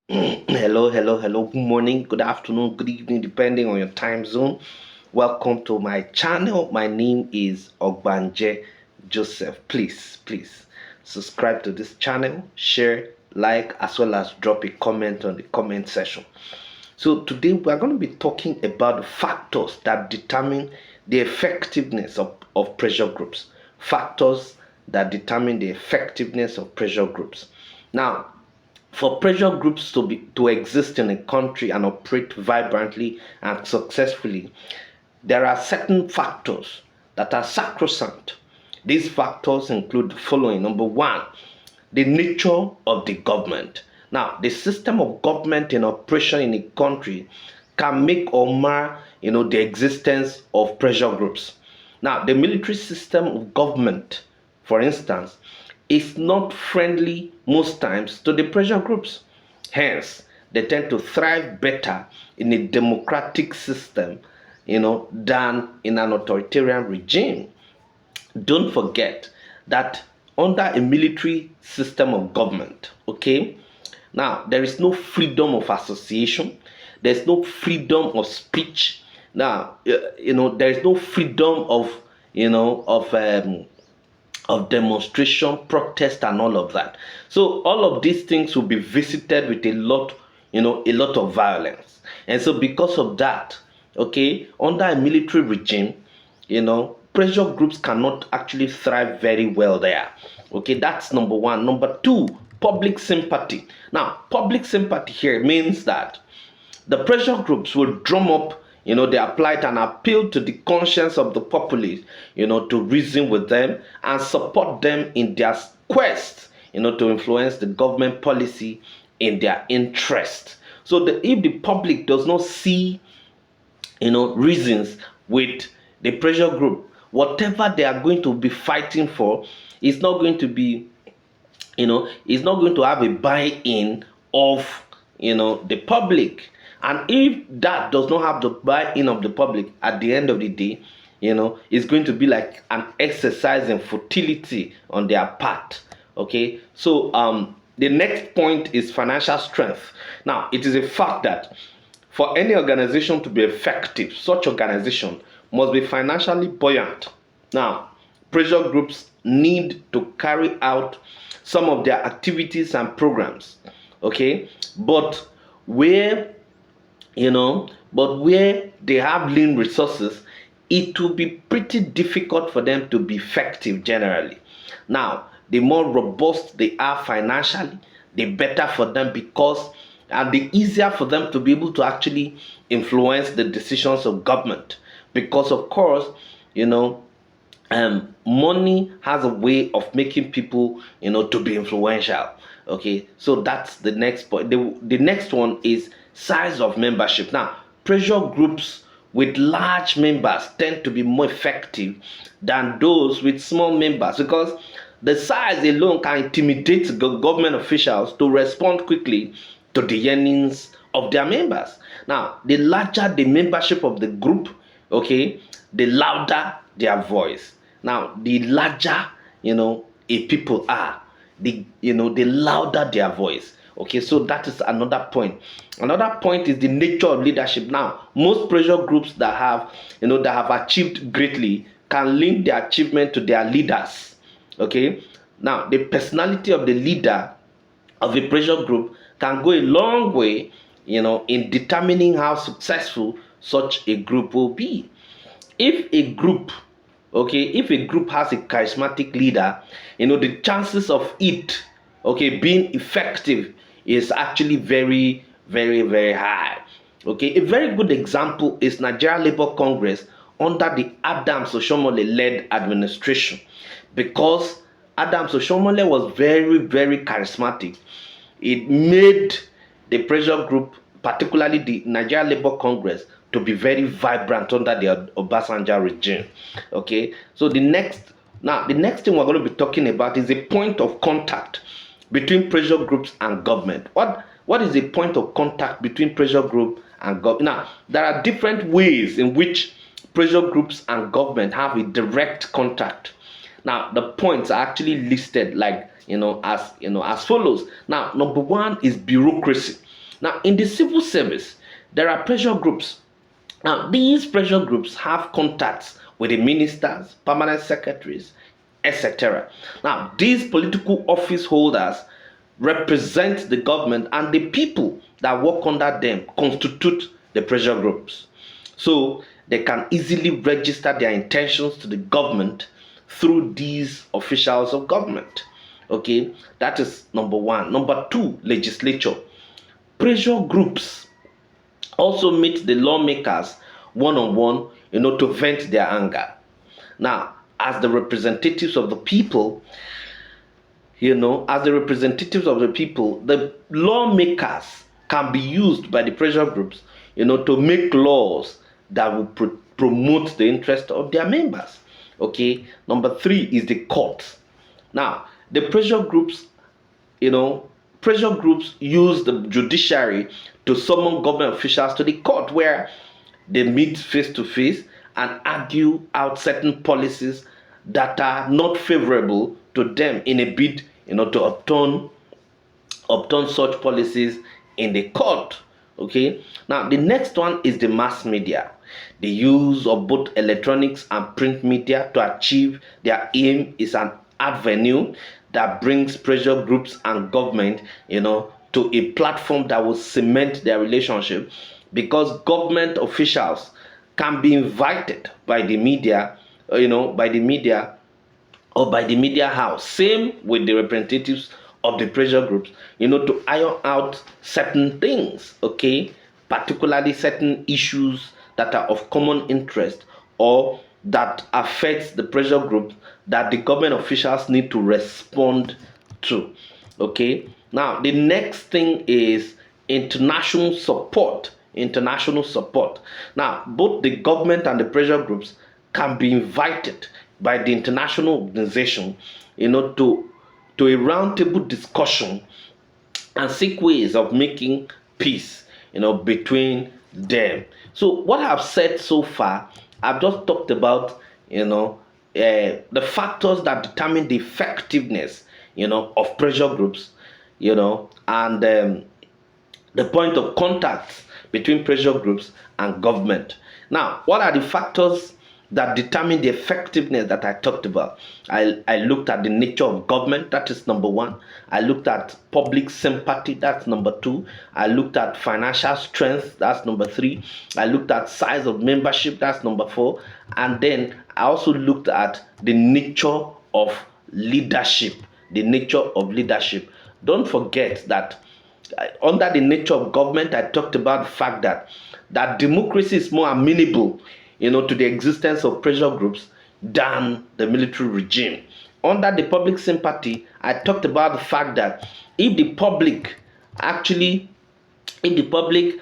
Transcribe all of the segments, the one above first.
Hello. Good morning, good afternoon, good evening, depending on your time zone. Welcome to my channel. My name is Ogbanje Joseph. Please subscribe to this channel, share, like, as well as drop a comment on the comment section. So today we are going to be talking about the factors that determine the effectiveness of pressure groups. Factors that determine the effectiveness of pressure groups. Now, for pressure groups to exist in a country and operate vibrantly and successfully, there are certain factors that are sacrosanct. These factors include the following. Number one, the nature of the government. Now, the system of government in operation in a country can make or mar, the existence of pressure groups. Now, the military system of government, for instance, is not friendly most times to the pressure groups. Hence, they tend to thrive better in a democratic system, than in an authoritarian regime. Don't forget that under a military system of government, okay, now there is no freedom of association, there's no freedom of speech. Now, there is no freedom of, you know, of um, of demonstration, protest, and all of that. So all of these things will be visited with a lot of violence. And so because of that, okay, under a military regime, pressure groups cannot actually thrive very well there. Okay, that's number one. Number two, public sympathy. Now, public sympathy here means that the pressure groups will drum up, they applied an appeal to the conscience of the populace, to reason with them and support them in their quest, to influence the government policy in their interest. So if the public does not see, reasons with the pressure group, whatever they are going to be fighting for is not going to be, is not going to have a buy-in of, the public. And if that does not have the buy-in of the public, at the end of the day, it's going to be like an exercise in futility on their part. Okay, so the next point is financial strength. Now, it is a fact that for any organization to be effective, such organization must be financially buoyant. Now, pressure groups need to carry out some of their activities and programs, okay, but where where they have lean resources, it will be pretty difficult for them to be effective generally. Now, the more robust they are financially, the better for them, because and the easier for them to be able to actually influence the decisions of government, because of course, money has a way of making people, to be influential. Okay, so that's the next point. The next one is size of membership. Now, pressure groups with large members tend to be more effective than those with small members, because the size alone can intimidate government officials to respond quickly to the yearnings of their members. Now, the larger the membership of the group, okay, the louder their voice. Now, the larger, a people are, the louder their voice. Okay, so that is another point. Another point is the nature of leadership. Now, most pressure groups that have achieved greatly can link their achievement to their leaders. Okay, now the personality of the leader of a pressure group can go a long way, in determining how successful such a group will be. If a group, if a group has a charismatic leader, the chances of it, being effective is actually very, very, very high. Okay, a very good example is Nigeria Labour Congress under the Adams Oshomole led administration, because Adams Oshomole was very, very charismatic. It made the pressure group, particularly the Nigeria Labour Congress, to be very vibrant under the Obasanjo regime. Okay, so the next thing we're going to be talking about is a point of contact between pressure groups and government. What is a point of contact between pressure group and government? Now, there are different ways in which pressure groups and government have a direct contact. Now, the points are actually listed like, as follows. Now, number one is bureaucracy. Now, in the civil service, there are pressure groups. Now, these pressure groups have contacts with the ministers, permanent secretaries, etc. Now, these political office holders represent the government, and the people that work under them constitute the pressure groups. So they can easily register their intentions to the government through these officials of government. Okay, that is number one. Number two, legislature. Pressure groups also meet the lawmakers one on one, to vent their anger. Now, as the representatives of the people, the lawmakers can be used by the pressure groups, to make laws that will promote the interest of their members. Okay. Number three is the court. Now, the pressure groups use the judiciary to summon government officials to the court, where they meet face to face and argue out certain policies that are not favorable to them in a bid, to upturn such policies in the court. Okay. Now, the next one is the mass media. The use of both electronics and print media to achieve their aim is an avenue that brings pressure groups and government, to a platform that will cement their relationship, because government officials can be invited by the media, or by the media house. Same with the representatives of the pressure groups, to iron out certain things, okay, particularly certain issues that are of common interest or that affects the pressure group that the government officials need to respond to. Okay. Now, the next thing is international support. International support. Now, both the government and the pressure groups can be invited by the international organization, to a roundtable discussion and seek ways of making peace, between them. So what I've said so far, I've just talked about, the factors that determine the effectiveness, of pressure groups, and the point of contact between pressure groups and government. Now, what are the factors that determine the effectiveness that I talked about? I looked at the nature of government, that is number one. I looked at public sympathy, that's number two. I looked at financial strength, that's number three. I looked at size of membership, that's number four. And then I also looked at the nature of leadership. The nature of leadership. Don't forget that under the nature of government, I talked about the fact that democracy is more amenable, to the existence of pressure groups than the military regime. Under the public sympathy, I talked about the fact that if the public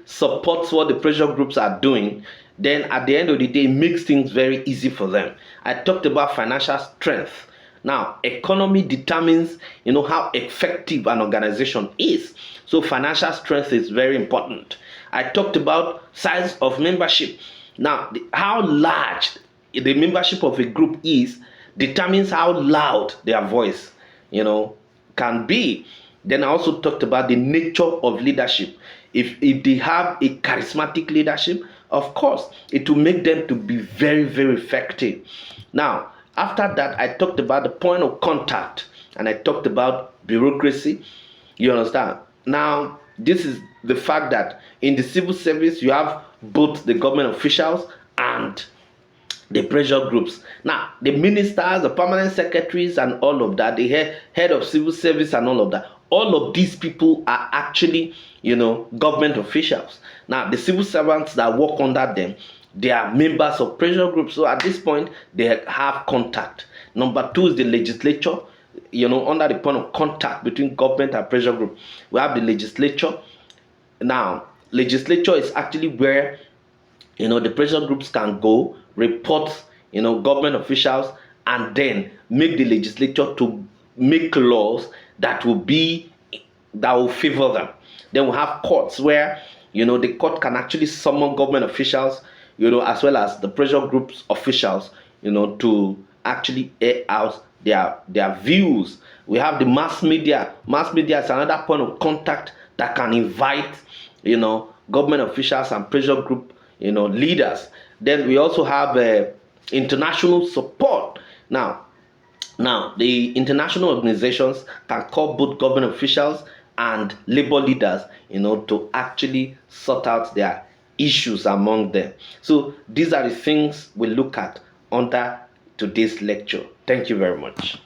supports what the pressure groups are doing, then at the end of the day, it makes things very easy for them. I talked about financial strength. Now, economy determines, how effective an organization is. So financial strength is very important. I talked about size of membership. Now, how large the membership of a group is determines how loud their voice, can be. Then I also talked about the nature of leadership. If they have a charismatic leadership, of course, it will make them to be very, very effective. Now, after that, I talked about the point of contact, and I talked about bureaucracy. You understand? Now, this is the fact that in the civil service, you have both the government officials and the pressure groups. Now, the ministers, the permanent secretaries, and all of that, the head of civil service and all of that, all of these people are actually, government officials. Now, the civil servants that work under them, they are members of pressure groups. So at this point, they have contact. Number two is the legislature, under the point of contact between government and pressure group. We have the legislature. Now, legislature is actually where, the pressure groups can go, report, government officials, and then make the legislature to make laws that will favor them. Then we have courts where, the court can actually summon government officials, as well as the pressure groups officials, to actually air out their views. We have the mass media. Mass media is another point of contact that can invite, government officials and pressure group, leaders. Then we also have international support. Now, the international organizations can call both government officials and labor leaders, to actually sort out their issues among them. So these are the things we look at under today's lecture. Thank you very much.